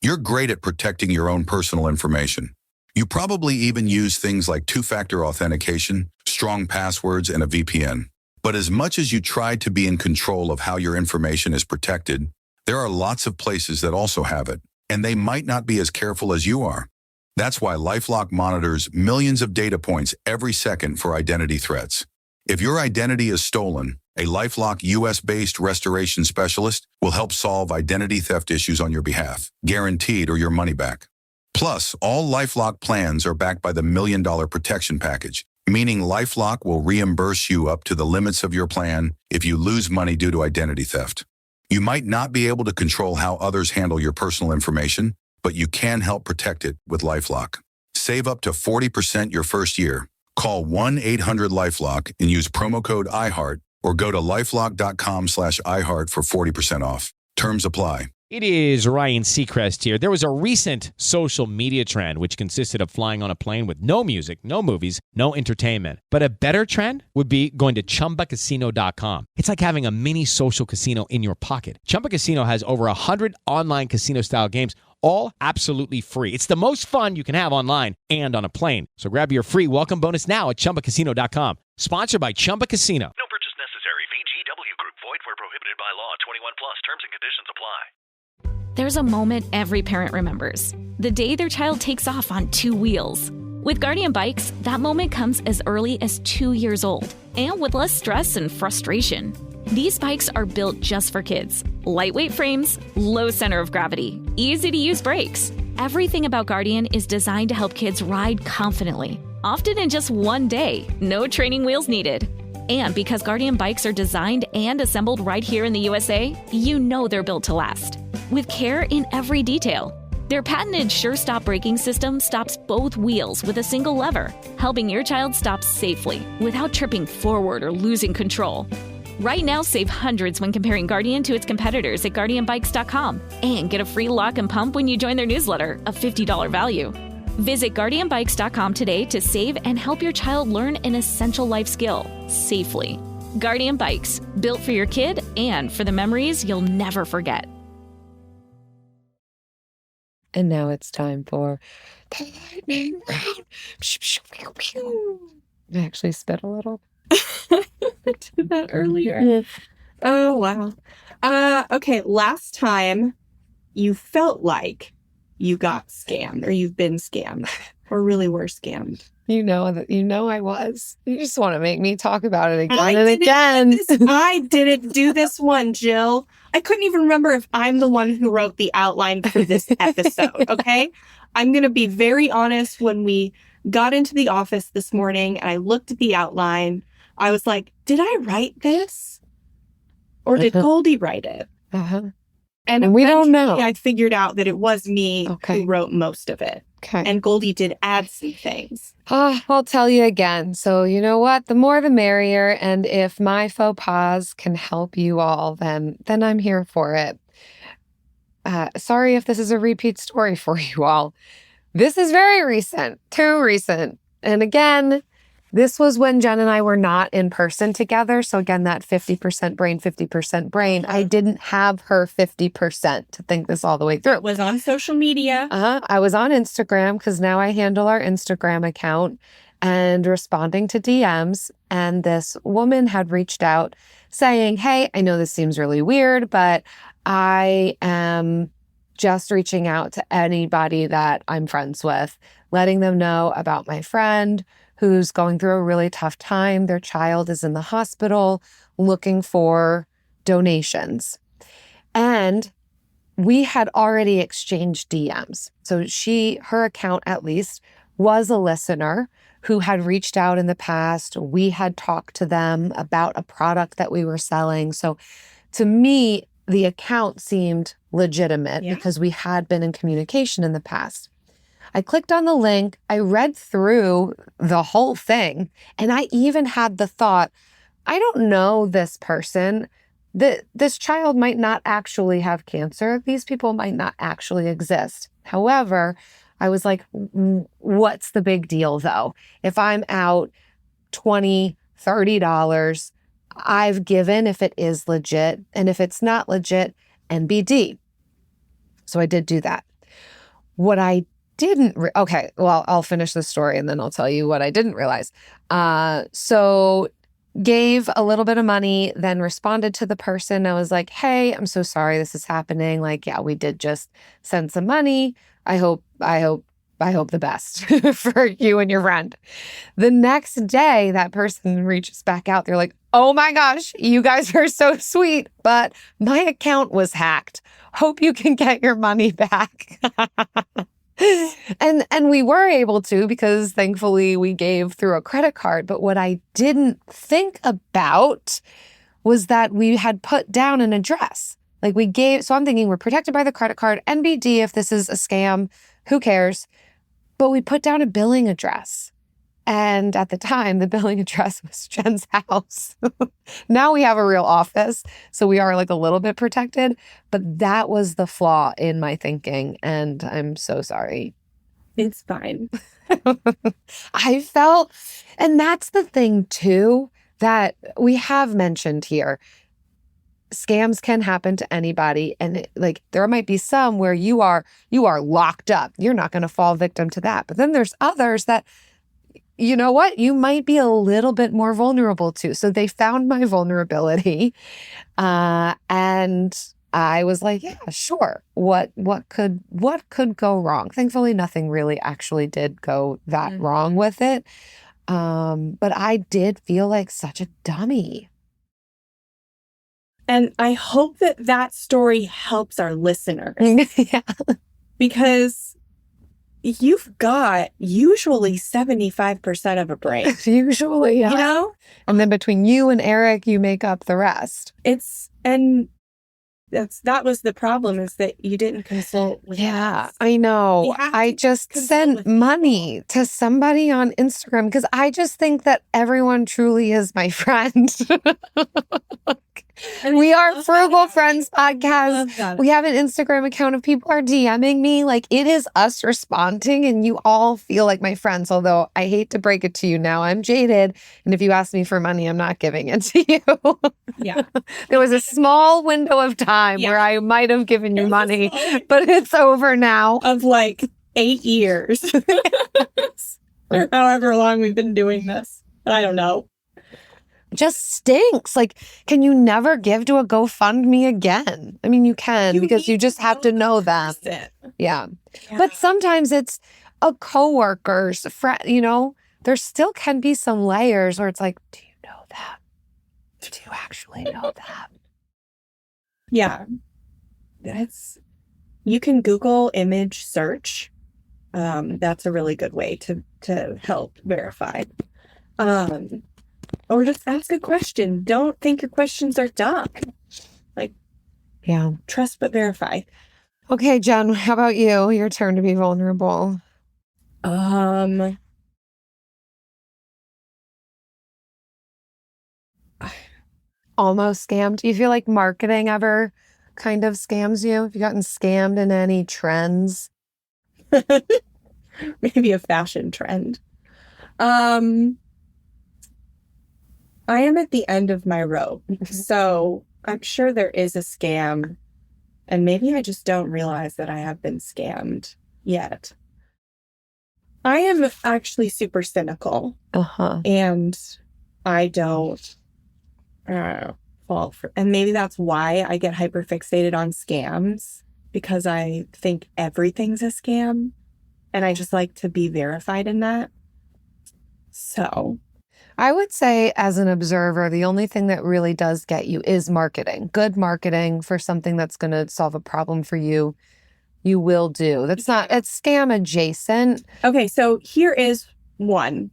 You're great at protecting your own personal information. You probably even use things like two-factor authentication, strong passwords, and a VPN. But as much as you try to be in control of how your information is protected, there are lots of places that also have it, and they might not be as careful as you are. That's why LifeLock monitors millions of data points every second for identity threats. If your identity is stolen, a LifeLock US-based restoration specialist will help solve identity theft issues on your behalf, guaranteed or your money back. Plus, all LifeLock plans are backed by the $1 Million Protection Package, meaning LifeLock will reimburse you up to the limits of your plan if you lose money due to identity theft. You might not be able to control how others handle your personal information, but you can help protect it with LifeLock. Save up to 40% your first year. Call 1-800-LifeLock and use promo code iHeart, or go to lifelock.com/iHeart for 40% off. Terms apply. It is Ryan Seacrest here. There was a recent social media trend which consisted of flying on a plane with no music, no movies, no entertainment. But a better trend would be going to ChumbaCasino.com. It's like having a mini social casino in your pocket. Chumba Casino has over 100 online casino-style games, all absolutely free. It's the most fun you can have online and on a plane. So grab your free welcome bonus now at ChumbaCasino.com. Sponsored by Chumba Casino. No purchase necessary. VGW Group. Void where prohibited by law. 21 plus. Terms and conditions apply. There's a moment every parent remembers. The day their child takes off on 2 wheels. With Guardian Bikes, that moment comes as early as 2 years old, and with less stress and frustration. These bikes are built just for kids. Lightweight frames, low center of gravity, easy to use brakes. Everything about Guardian is designed to help kids ride confidently, often in just one day, no training wheels needed. And because Guardian bikes are designed and assembled right here in the USA, you know they're built to last. With care in every detail. Their patented Sure Stop braking system stops both wheels with a single lever, helping your child stop safely without tripping forward or losing control. Right now, save hundreds when comparing Guardian to its competitors at GuardianBikes.com and get a free lock and pump when you join their newsletter, a $50 value. Visit GuardianBikes.com today to save and help your child learn an essential life skill safely. Guardian Bikes, built for your kid and for the memories you'll never forget. And now it's time for the lightning round. I actually spit a little. I did that earlier. Yeah. Oh, wow. Okay, last time you felt like you got scammed or you've been scammed or really were scammed. You know I was. You just want to make me talk about it again and again. I didn't do this one, Jill. I couldn't even remember if I'm the one who wrote the outline for this episode, okay? I'm going to be very honest. When we got into the office this morning and I looked at the outline, I was like, did I write this? Or did Goldie write it? And we don't know. I figured out that it was me who wrote most of it. Okay. And Goldie did add some things. I'll tell you again. So you know what? The more the merrier. And if my faux pas can help you all, then I'm here for it. Sorry if this is a repeat story for you all. This is very recent, too recent. And again, this was when Jen and I were not in person together. So again, that 50% brain, 50% brain. I didn't have her 50% to think this all the way through. It was on social media. I was on Instagram because now I handle our Instagram account and responding to DMs. And this woman had reached out saying, hey, I know this seems really weird, but I am just reaching out to anybody that I'm friends with, letting them know about my friend who's going through a really tough time. Their child is in the hospital looking for donations. And we had already exchanged DMs. So her account at least was a listener who had reached out in the past. We had talked to them about a product that we were selling. So to me, the account seemed legitimate because we had been in communication in the past. I clicked on the link, I read through the whole thing, and I even had the thought, I don't know this person. This child might not actually have cancer. These people might not actually exist. However, I was like, what's the big deal though? If I'm out $20, $30, I've given if it is legit, and if it's not legit, NBD. So I did do that. What I okay, well, I'll finish the story and then I'll tell you what I didn't realize. So gave a little bit of money, then responded to the person. I was like, hey, I'm so sorry this is happening. Like, yeah, we did just send some money. I hope the best for you and your friend. The next day, that person reaches back out. They're like, oh my gosh, you guys are so sweet, but my account was hacked. Hope you can get your money back. And we were able to, because thankfully we gave through a credit card. But what I didn't think about was that we had put down an address. Like we gave, so I'm thinking we're protected by the credit card, NBD if this is a scam, who cares? But we put down a billing address. And at the time, the billing address was Jen's house. Now we have a real office, so we are like a little bit protected. But that was the flaw in my thinking, and I'm so sorry. It's fine. I felt, and that's the thing too, that we have mentioned here. Scams can happen to anybody. And there might be some where you are locked up. You're not going to fall victim to that. But then there's others that, you know what? You might be a little bit more vulnerable to. So they found my vulnerability. And I was like, yeah, sure. What could go wrong? Thankfully, nothing really actually did go that wrong with it. But I did feel like such a dummy. And I hope that story helps our listeners. Yeah. Because you've got usually 75% of a brain. Usually, yeah. You know? And then between you and Eric, you make up the rest. That was the problem, is that you didn't consult with us. I know. I just sent money to somebody on Instagram because I just think that everyone truly is my friend. We are Frugal Friends Podcast. We have an Instagram account. If people are DMing me, it is us responding, and you all feel like my friends. Although I hate to break it to you now, I'm jaded. And if you ask me for money, I'm not giving it to you. Yeah. There was a small window of time where I might have given you money, but it's over now. Of 8 years. Or however long we've been doing this. I don't know. Just stinks. Can you never give to a GoFundMe again? I mean, you can, because you just have to know them. Yeah. But sometimes it's a coworker's friend, there still can be some layers where it's like, do you know that? Do you actually know that? Yeah. You can Google image search. That's a really good way to help verify. Or just ask a question. Don't think your questions are dumb. Like, yeah, trust but verify. Okay, Jen, how about you? Your turn to be vulnerable. Almost scammed. Do you feel like marketing ever kind of scams you? Have you gotten scammed in any trends? Maybe a fashion trend. I am at the end of my rope, so I'm sure there is a scam, and maybe I just don't realize that I have been scammed yet. I am actually super cynical, and I don't fall for, and maybe that's why I get hyper fixated on scams, because I think everything's a scam, and I just like to be verified in that. So I would say, as an observer, the only thing that really does get you is marketing. Good marketing for something that's going to solve a problem for you, you will do. It's scam adjacent. Okay, so here is one.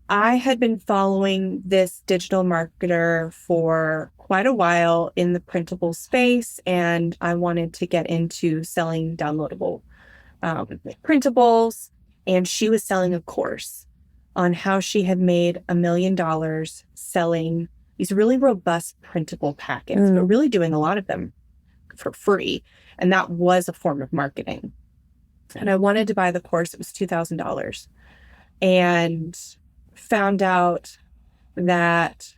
I had been following this digital marketer for quite a while in the printable space, and I wanted to get into selling downloadable printables, and she was selling a course on how she had made $1 million selling these really robust printable packets, but really doing a lot of them for free. And that was a form of marketing. And I wanted to buy the course. It was $2,000. And found out that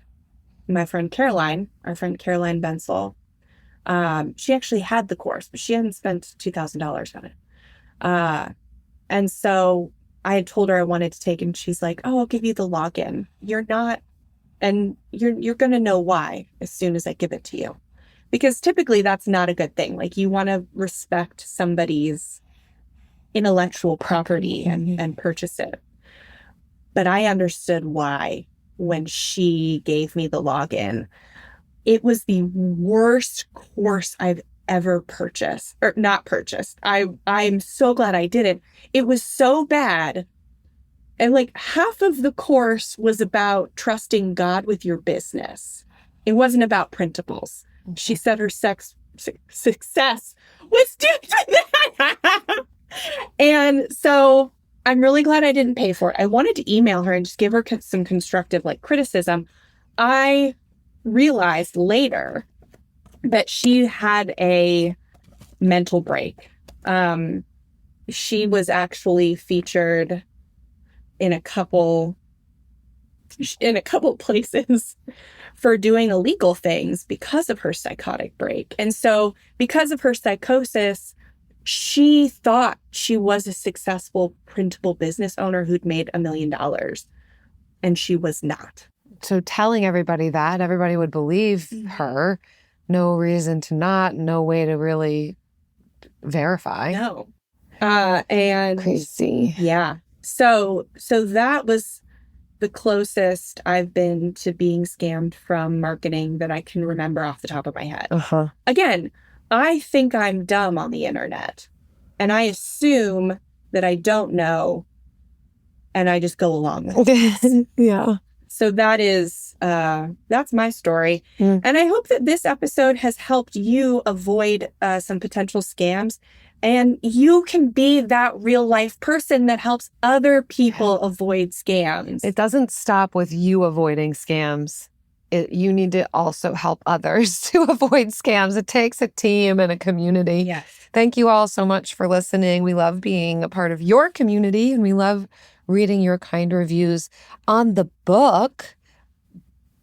my friend Caroline, our friend Caroline Bensel, she actually had the course, but she hadn't spent $2,000 on it. And so I had told her I wanted to take it, and she's like, oh, I'll give you the login. You're going to know why as soon as I give it to you. Because typically that's not a good thing. Like, you want to respect somebody's intellectual property and purchase it. But I understood why when she gave me the login. It was the worst course I've ever purchased, or not purchased. I'm so glad I didn't. It was so bad. And like half of the course was about trusting God with your business. It wasn't about printables. She said her success was due to that. And so I'm really glad I didn't pay for it. I wanted to email her and just give her some constructive criticism. I realized later that she had a mental break. She was actually featured in a couple places for doing illegal things because of her psychotic break. And so because of her psychosis, she thought she was a successful printable business owner who'd made $1 million, and she was not. So telling everybody that, everybody would believe her. No reason to not, no way to really verify. No. And crazy. Yeah. So that was the closest I've been to being scammed from marketing that I can remember off the top of my head. Again, I think I'm dumb on the internet, and I assume that I don't know, and I just go along with it. Yeah. So that's my story. And I hope that this episode has helped you avoid some potential scams, and you can be that real life person that helps other people avoid scams. It doesn't stop with you avoiding scams. You need to also help others to avoid scams. It takes a team and a community. Yes. Thank you all so much for listening. We love being a part of your community, and we love reading your kind reviews on the book,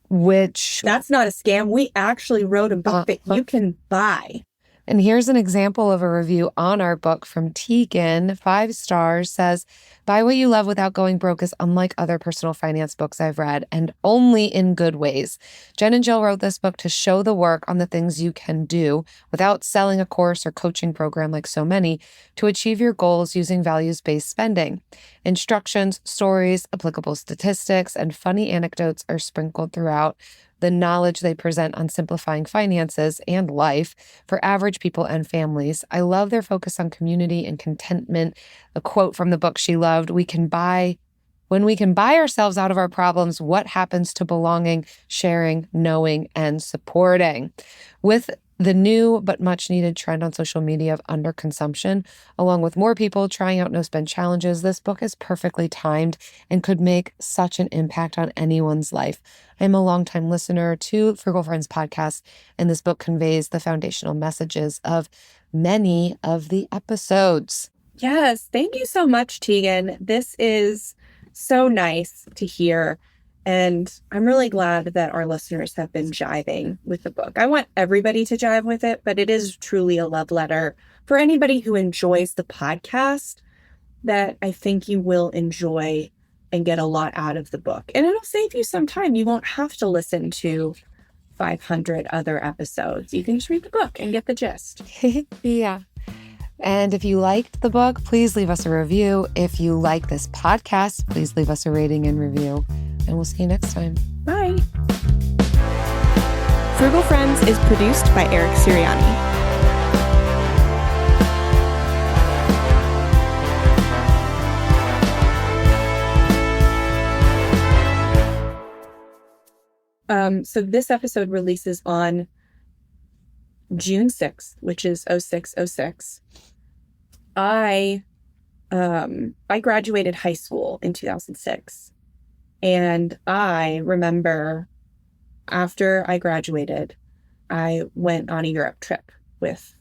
which... That's not a scam. We actually wrote a book that you can buy. And here's an example of a review on our book from Tegan, 5 stars, says, "Buy What You Love Without Going Broke is unlike other personal finance books I've read, and only in good ways. Jen and Jill wrote this book to show the work on the things you can do without selling a course or coaching program like so many to achieve your goals using values-based spending. Instructions, stories, applicable statistics, and funny anecdotes are sprinkled throughout the knowledge they present on simplifying finances and life for average people and families. I love their focus on community and contentment." A quote from the book she loved, when we can buy ourselves out of our problems, what happens to belonging, sharing, knowing, and supporting? With the new but much needed trend on social media of underconsumption, along with more people trying out no-spend challenges, this book is perfectly timed and could make such an impact on anyone's life. I'm a longtime listener to Frugal Friends podcast, and this book conveys the foundational messages of many of the episodes. Yes, thank you so much, Tegan. This is so nice to hear. And I'm really glad that our listeners have been jiving with the book. I want everybody to jive with it, but it is truly a love letter for anybody who enjoys the podcast, that I think you will enjoy and get a lot out of the book. And it'll save you some time. You won't have to listen to 500 other episodes. You can just read the book and get the gist. Yeah. And if you liked the book, please leave us a review. If you like this podcast, please leave us a rating and review. And we'll see you next time. Bye. Frugal Friends is produced by Eric Sirianni. So this episode releases on June 6th, which is 0606. I graduated high school in 2006. And I remember after I graduated, I went on a Europe trip with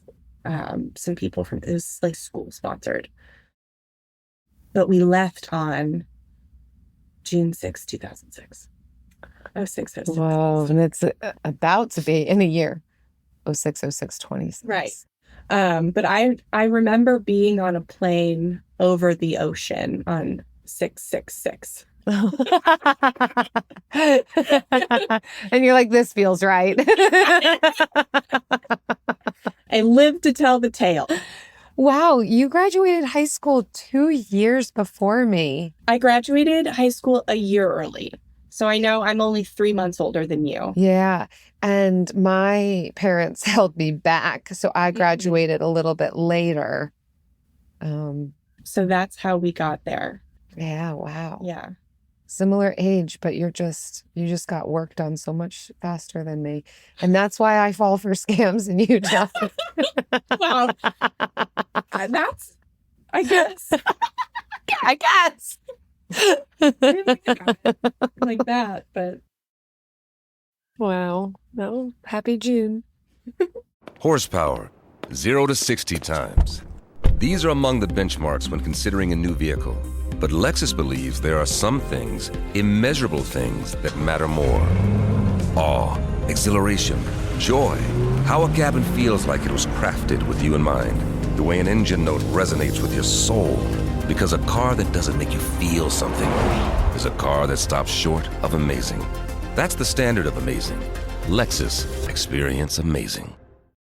some people it was like school sponsored. But we left on June 6, 2006. 0606. Whoa, and it's about to be in a year. 060626. Right. But I remember being on a plane over the ocean on 666. And you're like, this feels right. I live to tell the tale. Wow, you graduated high school 2 years before me. I graduated high school a year early. So I know I'm only 3 months older than you. Yeah. And my parents held me back. So I graduated a little bit later. So that's how we got there. Yeah. Wow. Yeah. Similar age, but you just got work done so much faster than me. And that's why I fall for scams and you don't. Wow. That's, I guess. I guess. Like that, but wow. No, happy June. Horsepower, 0 to 60 times. These are among the benchmarks when considering a new vehicle. But Lexus believes there are some things, immeasurable things, that matter more. Awe, exhilaration, joy. How a cabin feels like it was crafted with you in mind. The way an engine note resonates with your soul. Because a car that doesn't make you feel something is a car that stops short of amazing. That's the standard of amazing. Lexus. Experience amazing.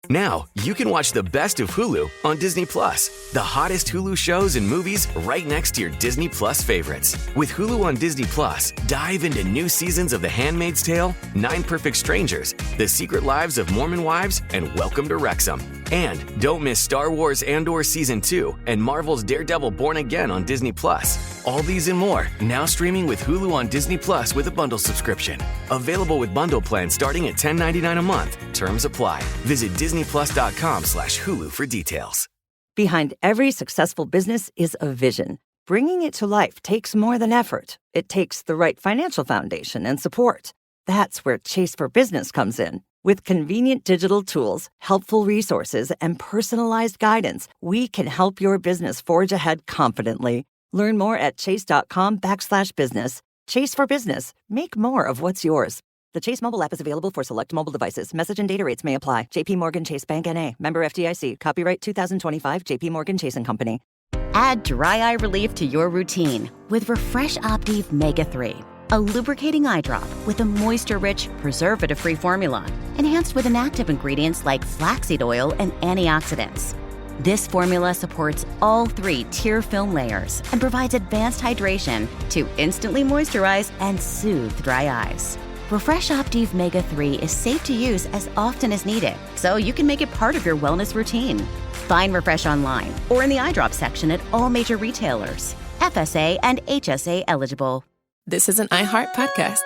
Now, you can watch the best of Hulu on Disney Plus. The hottest Hulu shows and movies right next to your Disney Plus favorites. With Hulu on Disney Plus, dive into new seasons of The Handmaid's Tale, 9 Perfect Strangers, The Secret Lives of Mormon Wives, and Welcome to Wrexham. And don't miss Star Wars Andor Season 2 and Marvel's Daredevil Born Again on Disney Plus. All these and more, now streaming with Hulu on Disney Plus with a bundle subscription. Available with bundle plans starting at $10.99 a month. Terms apply. Visit DisneyPlus.com/Hulu for details. Behind every successful business is a vision. Bringing it to life takes more than effort. It takes the right financial foundation and support. That's where Chase for Business comes in. With convenient digital tools, helpful resources, and personalized guidance, we can help your business forge ahead confidently. Learn more at chase.com/business. Chase for Business. Make more of what's yours. The Chase mobile app is available for select mobile devices. Message and data rates may apply. JP Morgan Chase Bank N.A. Member FDIC. Copyright 2025 JP Morgan Chase & Company. Add dry eye relief to your routine with Refresh Optive Mega 3, a lubricating eye drop with a moisture-rich, preservative-free formula, enhanced with inactive ingredients like flaxseed oil and antioxidants. This formula supports all 3 tear film layers and provides advanced hydration to instantly moisturize and soothe dry eyes. Refresh Optive Mega 3 is safe to use as often as needed, so you can make it part of your wellness routine. Find Refresh online or in the eye drop section at all major retailers. FSA and HSA eligible. This is an iHeart podcast.